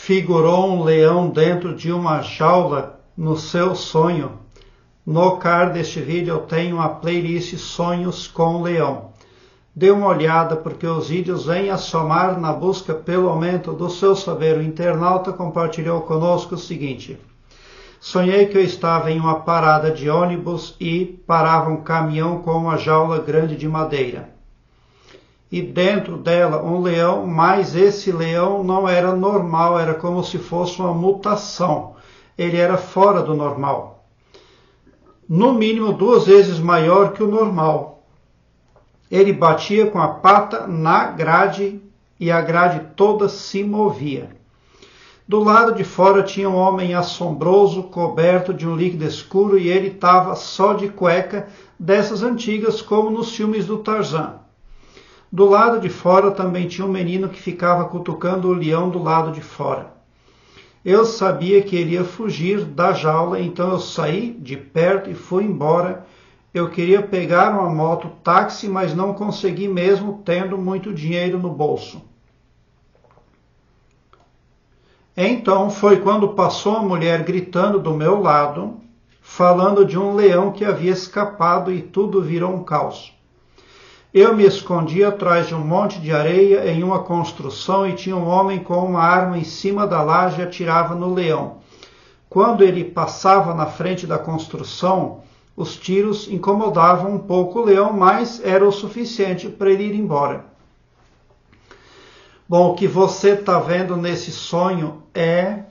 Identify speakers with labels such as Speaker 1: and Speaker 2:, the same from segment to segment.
Speaker 1: figurou um leão dentro de uma jaula no seu sonho. No card deste vídeo eu tenho a playlist Sonhos com Leão. Dê uma olhada porque os vídeos vêm a somar na busca pelo aumento do seu saber. O internauta compartilhou conosco o seguinte: sonhei que eu estava em uma parada de ônibus e parava um caminhão com uma jaula grande de madeira. E dentro dela um leão, mas esse leão não era normal, era como se fosse uma mutação. Ele era fora do normal. No mínimo 2 vezes maior que o normal. Ele batia com a pata na grade e a grade toda se movia. Do lado de fora tinha um homem assombroso, coberto de um líquido escuro, e ele estava só de cueca, dessas antigas como nos filmes do Tarzan. Do lado de fora também tinha um menino que ficava cutucando o leão do lado de fora. Eu sabia que ele ia fugir da jaula, então eu saí de perto e fui embora. Eu queria pegar uma moto táxi, mas não consegui mesmo tendo muito dinheiro no bolso. Então foi quando passou uma mulher gritando do meu lado, falando de um leão que havia escapado e tudo virou um caos. Eu me escondi atrás de um monte de areia em uma construção e tinha um homem com uma arma em cima da laje e atirava no leão. Quando ele passava na frente da construção, os tiros incomodavam um pouco o leão, mas era o suficiente para ele ir embora. Bom, o que você está vendo nesse sonho é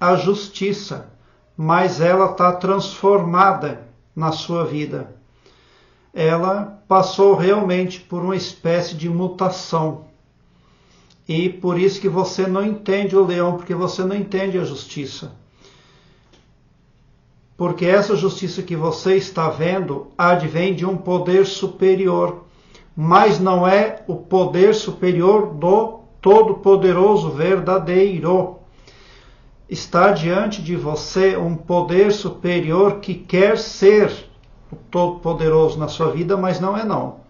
Speaker 1: a justiça, mas ela está transformada na sua vida. Ela passou realmente por uma espécie de mutação. E por isso que você não entende o leão, porque você não entende a justiça. Porque essa justiça que você está vendo advém de um poder superior, mas não é o poder superior do Todo-Poderoso verdadeiro. Está diante de você um poder superior que quer ser o Todo-Poderoso na sua vida, mas não é não.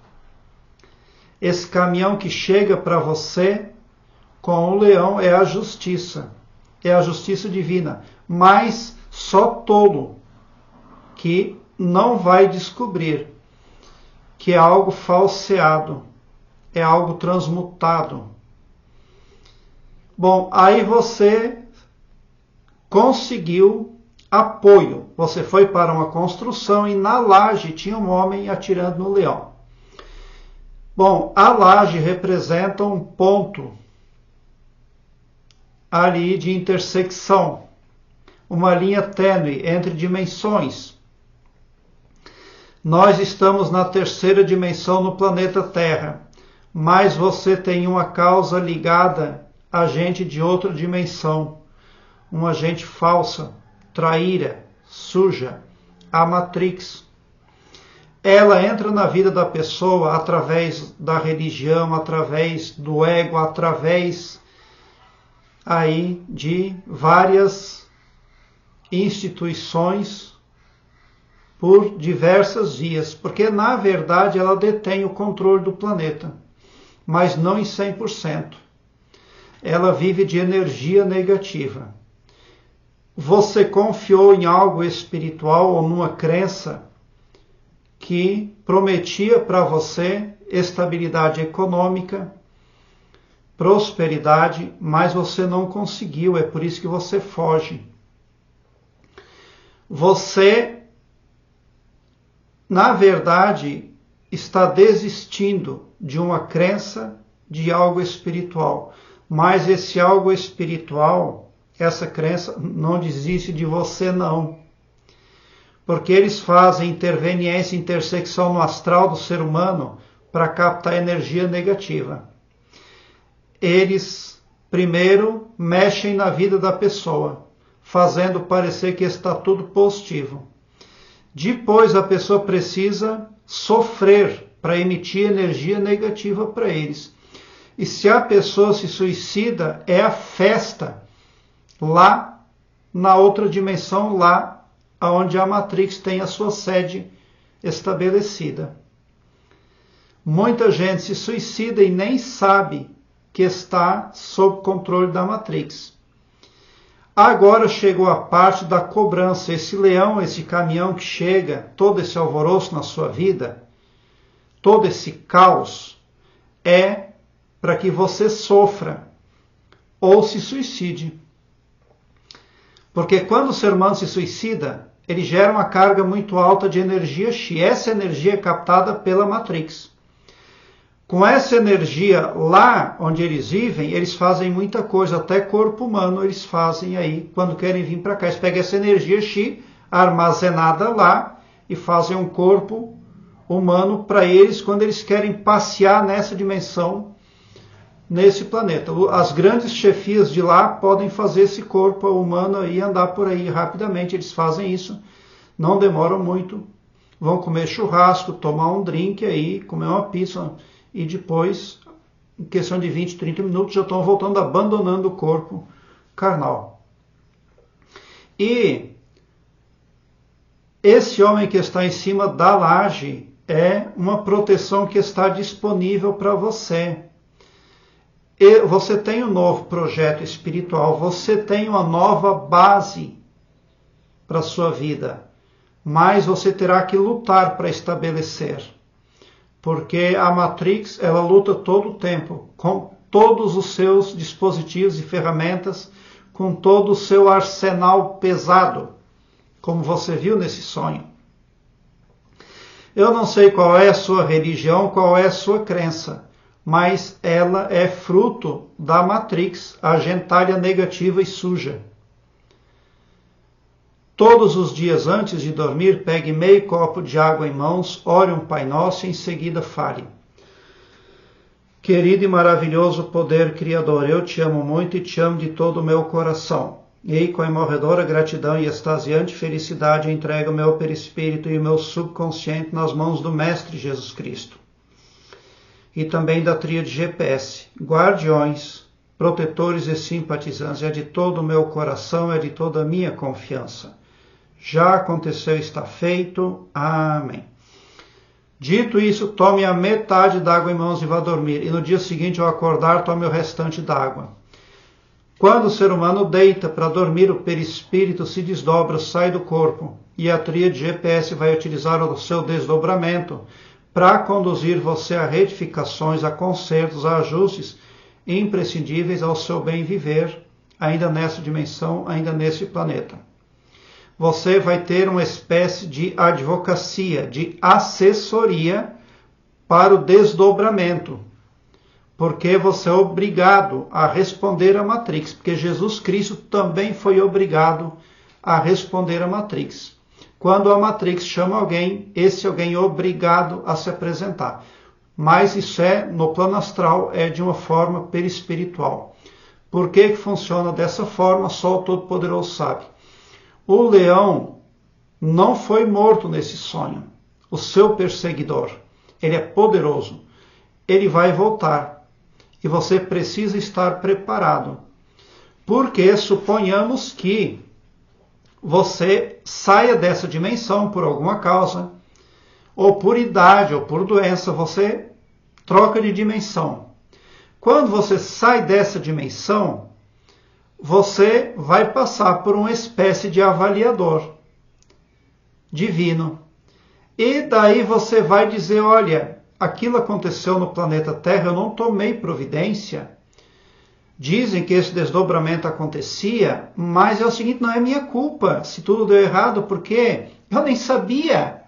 Speaker 1: Esse caminhão que chega para você com o leão é a justiça divina, mas só tolo que não vai descobrir que é algo falseado, é algo transmutado. Bom, aí você conseguiu apoio. Você foi para uma construção e na laje tinha um homem atirando no leão. Bom, a laje representa um ponto ali de intersecção, uma linha tênue entre dimensões. Nós estamos na 3ª dimensão no planeta Terra, mas você tem uma causa ligada a gente de outra dimensão, uma gente falsa, traíra, suja, a Matrix. Ela entra na vida da pessoa através da religião, através do ego, através aí de várias instituições por diversas vias, porque na verdade ela detém o controle do planeta, mas não em 100%. Ela vive de energia negativa. Você confiou em algo espiritual ou numa crença que prometia para você estabilidade econômica, prosperidade, mas você não conseguiu, é por isso que você foge. Você, na verdade, está desistindo de uma crença de algo espiritual, mas esse algo espiritual, essa crença não desiste de você não, porque eles fazem interveniência, intersecção no astral do ser humano para captar energia negativa. Eles primeiro mexem na vida da pessoa, fazendo parecer que está tudo positivo. Depois a pessoa precisa sofrer para emitir energia negativa para eles. E se a pessoa se suicida, é a festa lá na outra dimensão, lá onde a Matrix tem a sua sede estabelecida. Muita gente se suicida e nem sabe que está sob controle da Matrix. Agora chegou a parte da cobrança. Esse leão, esse caminhão que chega, todo esse alvoroço na sua vida, todo esse caos, é para que você sofra ou se suicide. Porque quando o ser humano se suicida, ele gera uma carga muito alta de energia Xi. Essa energia é captada pela Matrix. Com essa energia lá onde eles vivem, eles fazem muita coisa, até corpo humano eles fazem aí, quando querem vir para cá. Eles pegam essa energia Xi armazenada lá e fazem um corpo humano para eles quando eles querem passear nessa dimensão, nesse planeta. As grandes chefias de lá podem fazer esse corpo humano e andar por aí rapidamente. Eles fazem isso, não demoram muito, vão comer churrasco, tomar um drink aí, comer uma pizza e depois, em questão de 20, 30 minutos, já estão voltando, abandonando o corpo carnal. E esse homem que está em cima da laje é uma proteção que está disponível para você. E você tem um novo projeto espiritual, você tem uma nova base para a sua vida, mas você terá que lutar para estabelecer. Porque a Matrix, ela luta todo o tempo, com todos os seus dispositivos e ferramentas, com todo o seu arsenal pesado, como você viu nesse sonho. Eu não sei qual é a sua religião, qual é a sua crença, mas ela é fruto da Matrix, a gentalha negativa e suja. Todos os dias antes de dormir, pegue meio copo de água em mãos, ore um Pai Nosso e em seguida fale. Querido e maravilhoso poder criador, eu te amo muito e te amo de todo o meu coração. E com imorredora gratidão e extasiante felicidade entrego o meu perispírito e o meu subconsciente nas mãos do Mestre Jesus Cristo. E também da tríade GPS, guardiões, protetores e simpatizantes, é de todo o meu coração, é de toda a minha confiança. Já aconteceu, está feito. Amém. Dito isso, tome a metade d'água em mãos e vá dormir. E no dia seguinte, ao acordar, tome o restante d'água. Quando o ser humano deita para dormir, o perispírito se desdobra, sai do corpo. E a tríade GPS vai utilizar o seu desdobramento para conduzir você a retificações, a consertos, a ajustes imprescindíveis ao seu bem viver, ainda nessa dimensão, ainda nesse planeta. Você vai ter uma espécie de advocacia, de assessoria para o desdobramento, porque você é obrigado a responder à Matrix, porque Jesus Cristo também foi obrigado a responder à Matrix. Quando a Matrix chama alguém, esse alguém é obrigado a se apresentar. Mas isso no plano astral, é de uma forma perispiritual. Por que funciona dessa forma? Só o Todo-Poderoso sabe. O leão não foi morto nesse sonho. O seu perseguidor, ele é poderoso. Ele vai voltar. E você precisa estar preparado. Porque suponhamos que você saia dessa dimensão por alguma causa, ou por idade, ou por doença, você troca de dimensão. Quando você sai dessa dimensão, você vai passar por uma espécie de avaliador divino. E daí você vai dizer, olha, aquilo aconteceu no planeta Terra, eu não tomei providência. Dizem que esse desdobramento acontecia, mas é o seguinte, não é minha culpa se tudo deu errado, porque eu nem sabia.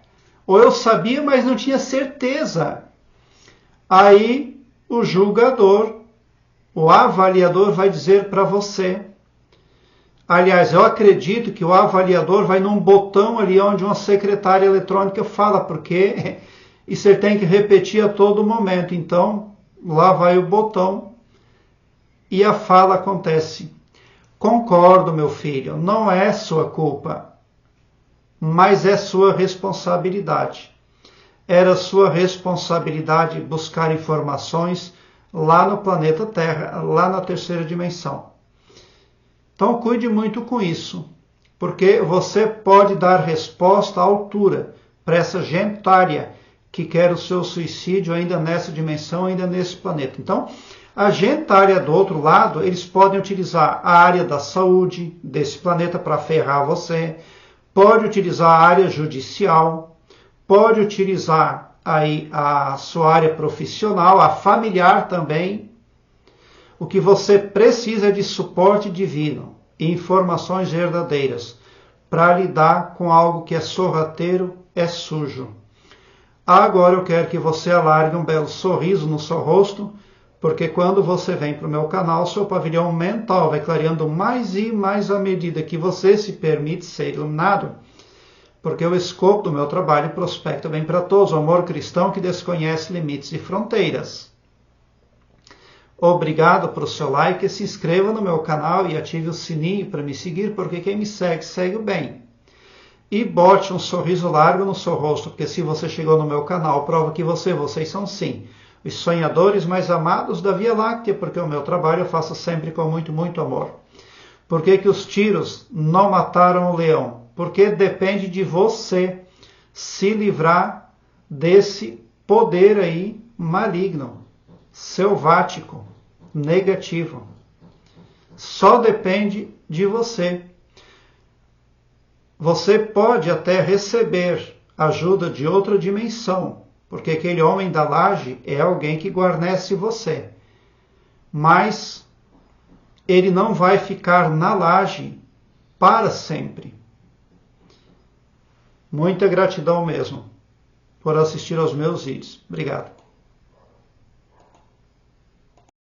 Speaker 1: Ou eu sabia, mas não tinha certeza. Aí o julgador, o avaliador vai dizer para você. Aliás, eu acredito que o avaliador vai num botão ali onde uma secretária eletrônica fala, porque isso ele tem que repetir a todo momento. Então, lá vai o botão e a fala acontece. Concordo, meu filho, não é sua culpa, mas é sua responsabilidade. Era sua responsabilidade buscar informações lá no planeta Terra, lá na terceira dimensão. Então cuide muito com isso, porque você pode dar resposta à altura para essa gentalha que quer o seu suicídio ainda nessa dimensão, ainda nesse planeta. Então, A gentalha do outro lado, eles podem utilizar a área da saúde desse planeta para ferrar você, pode utilizar a área judicial, pode utilizar aí a sua área profissional, a familiar também. O que você precisa é de suporte divino e informações verdadeiras para lidar com algo que é sorrateiro, é sujo. Agora eu quero que você alargue um belo sorriso no seu rosto, porque quando você vem para o meu canal, seu pavilhão mental vai clareando mais e mais à medida que você se permite ser iluminado. Porque o escopo do meu trabalho prospecta bem para todos, o amor cristão que desconhece limites e fronteiras. Obrigado por seu like, se inscreva no meu canal e ative o sininho para me seguir, porque quem me segue, segue o bem. E bote um sorriso largo no seu rosto, porque se você chegou no meu canal, prova que vocês são sim os sonhadores mais amados da Via Láctea, porque o meu trabalho eu faço sempre com muito, muito amor. Por que que os tiros não mataram o leão? Porque depende de você se livrar desse poder aí maligno, selvático, negativo. Só depende de você. Você pode até receber ajuda de outra dimensão, porque aquele homem da laje é alguém que guarnece você. Mas ele não vai ficar na laje para sempre. Muita gratidão mesmo por assistir aos meus vídeos. Obrigado.